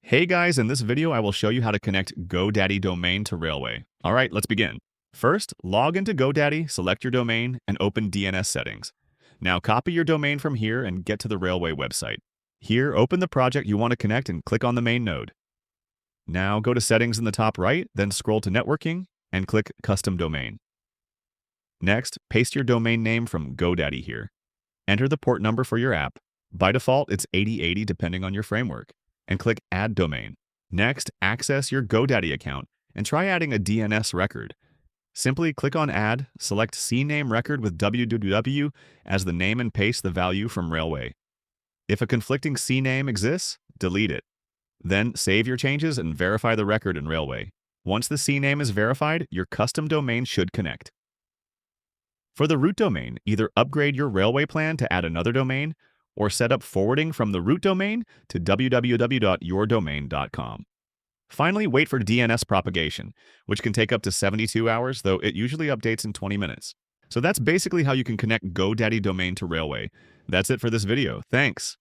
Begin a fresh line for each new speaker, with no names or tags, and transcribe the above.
Hey guys, in this video I will show you how to connect GoDaddy domain to Railway. Alright, let's begin. First, log into GoDaddy, select your domain, and open DNS settings. Now copy your domain from here and get to the Railway website. Here, open the project you want to connect and click on the main node. Now go to Settings in the top right, then scroll to Networking, and click Custom Domain. Next, paste your domain name from GoDaddy here. Enter the port number for your app. By default, it's 8080 depending on your framework. And click Add Domain. Next, access your GoDaddy account and try adding a DNS record. Simply click on Add, select CNAME record with www as the name and paste the value from Railway. If a conflicting CNAME exists, delete it. Then save your changes and verify the record in Railway. Once the CNAME is verified, your custom domain should connect. For the root domain, either upgrade your Railway plan to add another domain, or set up forwarding from the root domain to www.yourdomain.com. Finally, wait for DNS propagation, which can take up to 72 hours, though it usually updates in 20 minutes. So that's basically how you can connect GoDaddy domain to Railway. That's it for this video. Thanks.